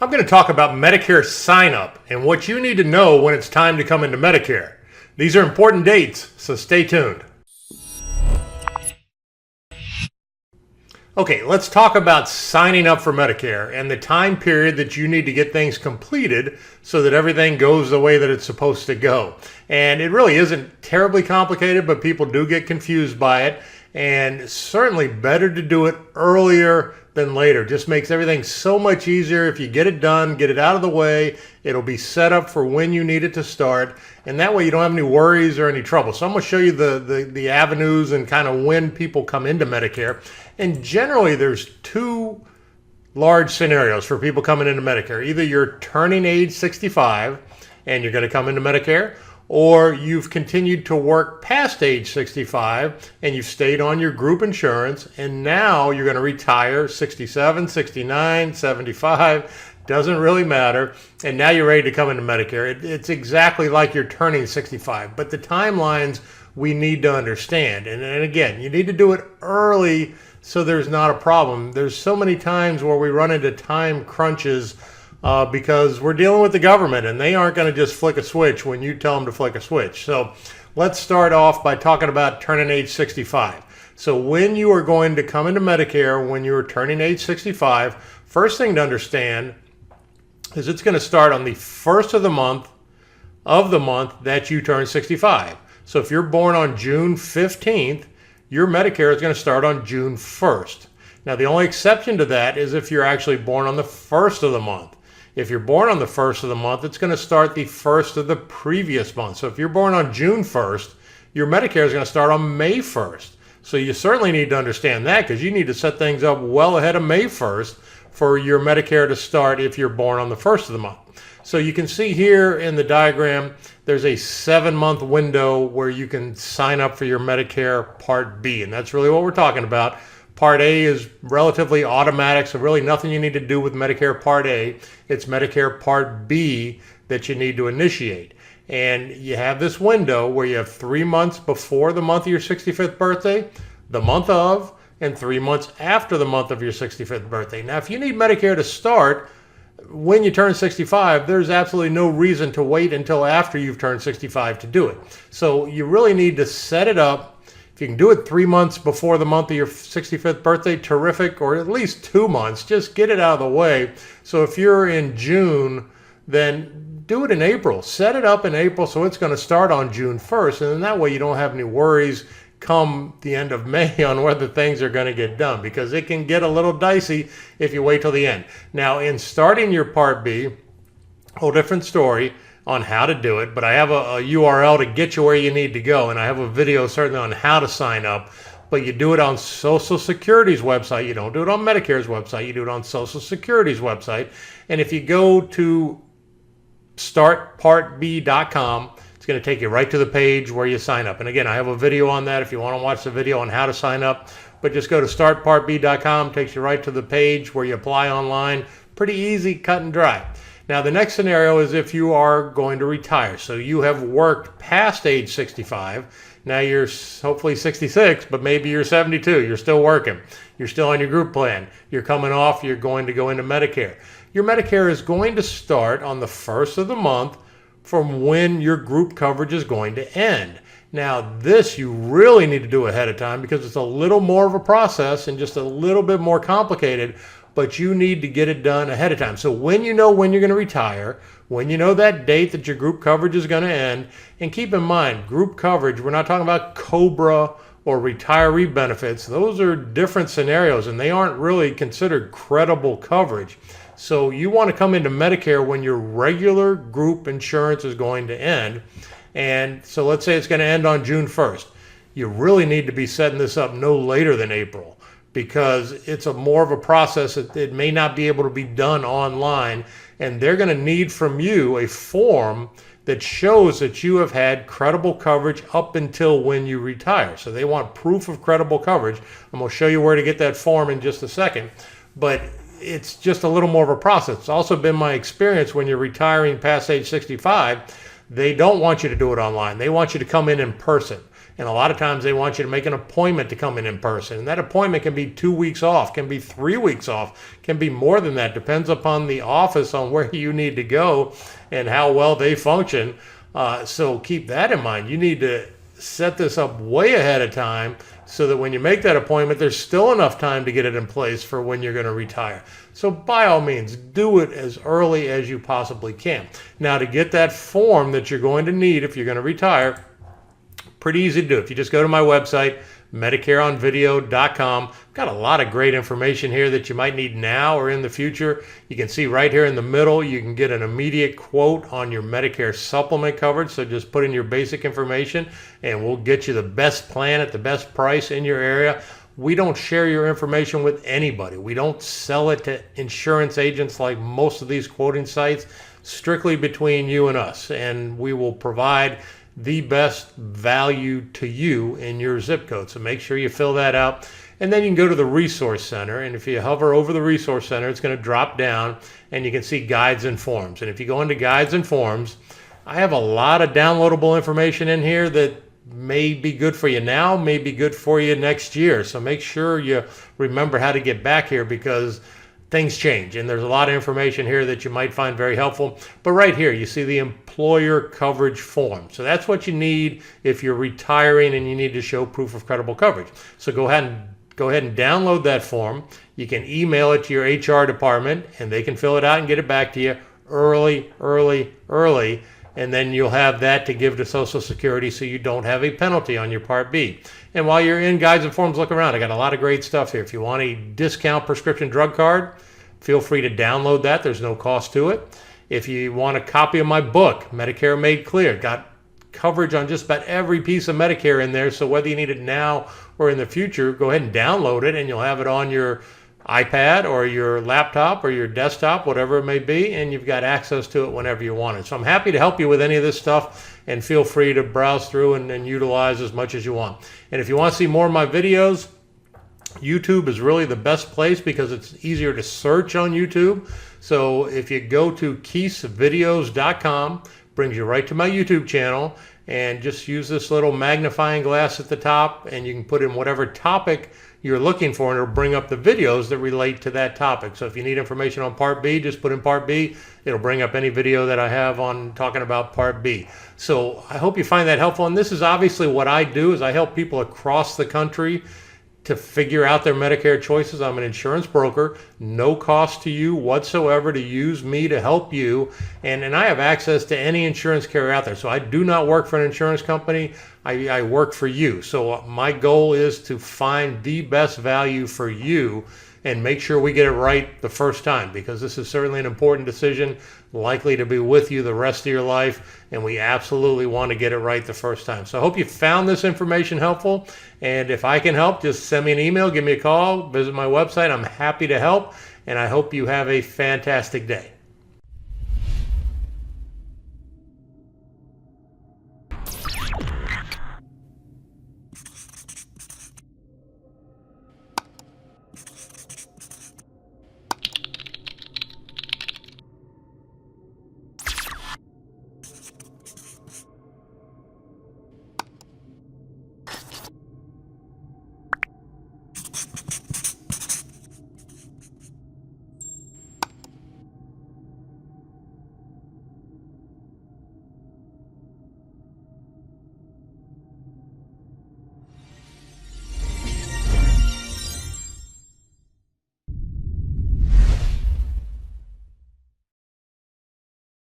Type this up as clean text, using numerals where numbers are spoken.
I'm going to talk about Medicare Sign Up and what you need to know when it's time to come into Medicare. These are important dates, so stay tuned. Okay, let's talk about signing up for Medicare and the time period that you need to get things completed so that everything goes the way that it's supposed to go. And it really isn't terribly complicated, but people do get confused by it. And certainly better to do it earlier than later. Just makes everything so much easier. If you get it done, get it out of the way, it'll be set up for when you need it to start. And that way you don't have any worries or any trouble. So I'm going to show you the avenues and kind of when people come into Medicare. And generally there's two large scenarios for people coming into Medicare. Either you're turning age 65 and you're going to come into Medicare, or you've continued to work past age 65 and you've stayed on your group insurance and now you're going to retire 67, 69, 75, doesn't really matter, and now you're ready to come into Medicare. It's exactly like you're turning 65, but the timelines we need to understand. And again, you need to do it early so there's not a problem. There's so many times where we run into time crunches because we're dealing with the government and they aren't going to just flick a switch when you tell them to flick a switch. So let's start off by talking about turning age 65. So when you are going to come into Medicare, when you're turning age 65, first thing to understand is it's going to start on the first of the month that you turn 65. So if you're born on June 15th, your Medicare is going to start on June 1st. Now the only exception to that is if you're actually born on the first of the month. If you're born on the first of the month, it's going to start the first of the previous month. So if you're born on June 1st, your Medicare is going to start on May 1st. So you certainly need to understand that because you need to set things up well ahead of May 1st for your Medicare to start if you're born on the first of the month. So you can see here in the diagram, there's a 7-month window where you can sign up for your Medicare Part B. And that's really what we're talking about. Part A is relatively automatic, so really nothing you need to do with Medicare Part A. It's Medicare Part B that you need to initiate. And you have this window where you have 3 months before the month of your 65th birthday, the month of, and 3 months after the month of your 65th birthday. Now, if you need Medicare to start when you turn 65, there's absolutely no reason to wait until after you've turned 65 to do it. So you really need to set it up. If you can do it 3 months before the month of your 65th birthday, terrific, or at least 2 months, just get it out of the way. So if you're in June, then do it in April. Set it up in April so it's going to start on June 1st, and then that way you don't have any worries come the end of May on whether things are going to get done, because it can get a little dicey if you wait till the end. Now, in starting your Part B, whole different story on how to do it, but I have a URL to get you where you need to go, and I have a video certainly on how to sign up, but you do it on Social Security's website. You don't do it on Medicare's website. You do it on Social Security's website. And if you go to startpartb.com, it's going to take you right to the page where you sign up. And again, I have a video on that if you want to watch the video on how to sign up, but just go to startpartb.com, takes you right to the page where you apply online. Pretty easy, cut and dry. Now, the next scenario is if you are going to retire. So you have worked past age 65. Now you're hopefully 66, but maybe you're 72. You're still working. You're still on your group plan. You're coming off. You're going to go into Medicare. Your Medicare is going to start on the first of the month from when your group coverage is going to end. Now, this you really need to do ahead of time because it's a little more of a process and just a little bit more complicated, but you need to get it done ahead of time. So when you know when you're going to retire, when you know that date that your group coverage is going to end, and keep in mind, group coverage, we're not talking about COBRA or retiree benefits. Those are different scenarios, and they aren't really considered credible coverage. So you want to come into Medicare when your regular group insurance is going to end. And so let's say it's going to end on June 1st. You really need to be setting this up no later than April, because it's more of a process. It may not be able to be done online, and they're going to need from you a form that shows that you have had credible coverage up until when you retire. So they want proof of credible coverage. I'm going to show you where to get that form in just a second, but it's just a little more of a process. It's also been my experience when you're retiring past age 65, they don't want you to do it online. They want you to come in person. And a lot of times they want you to make an appointment to come in person. And that appointment can be 2 weeks off, can be 3 weeks off, can be more than that. Depends upon the office on where you need to go and how well they function. So keep that in mind. You need to set this up way ahead of time so that when you make that appointment, there's still enough time to get it in place for when you're going to retire. So by all means, do it as early as you possibly can. Now, to get that form that you're going to need if you're going to retire, pretty easy to do. If you just go to my website, MedicareOnVideo.com, got a lot of great information here that you might need now or in the future. You can see right here in the middle, you can get an immediate quote on your Medicare supplement coverage. So just put in your basic information and we'll get you the best plan at the best price in your area. We don't share your information with anybody. We don't sell it to insurance agents like most of these quoting sites, strictly between you and us. And we will provide the best value to you in your zip code. So make sure you fill that out. And then you can go to the Resource Center. And if you hover over the Resource Center, it's going to drop down and you can see Guides and Forms. And if you go into Guides and Forms, I have a lot of downloadable information in here that may be good for you now, may be good for you next year. So make sure you remember how to get back here because things change and there's a lot of information here that you might find very helpful. But right here, you see the employer coverage form. So that's what you need if you're retiring and you need to show proof of credible coverage. So go ahead and download that form. You can email it to your HR department and they can fill it out and get it back to you early. And then you'll have that to give to Social Security so you don't have a penalty on your Part B. And while you're in Guides and Forms, look around. I got a lot of great stuff here. If you want a discount prescription drug card, feel free to download that. There's no cost to it. If you want a copy of my book, Medicare Made Clear, got coverage on just about every piece of Medicare in there. So whether you need it now or in the future, go ahead and download it and you'll have it on your iPad or your laptop or your desktop, whatever it may be, and you've got access to it whenever you want it. So I'm happy to help you with any of this stuff, and feel free to browse through and utilize as much as you want. And if you want to see more of my videos, YouTube is really the best place because it's easier to search on YouTube. So if you go to keithsvideos.com, brings you right to my YouTube channel, and just use this little magnifying glass at the top and you can put in whatever topic you're looking for and it'll bring up the videos that relate to that topic. So if you need information on Part B, just put in Part B. It'll bring up any video that I have on talking about Part B. So I hope you find that helpful. And this is obviously what I do is I help people across the country to figure out their Medicare choices. I'm an insurance broker, no cost to you whatsoever to use me to help you. And I have access to any insurance carrier out there. So I do not work for an insurance company. I work for you. So my goal is to find the best value for you and make sure we get it right the first time, because this is certainly an important decision, likely to be with you the rest of your life, and we absolutely want to get it right the first time. So I hope you found this information helpful, and if I can help, just send me an email, give me a call, visit my website. I'm happy to help, and I hope you have a fantastic day.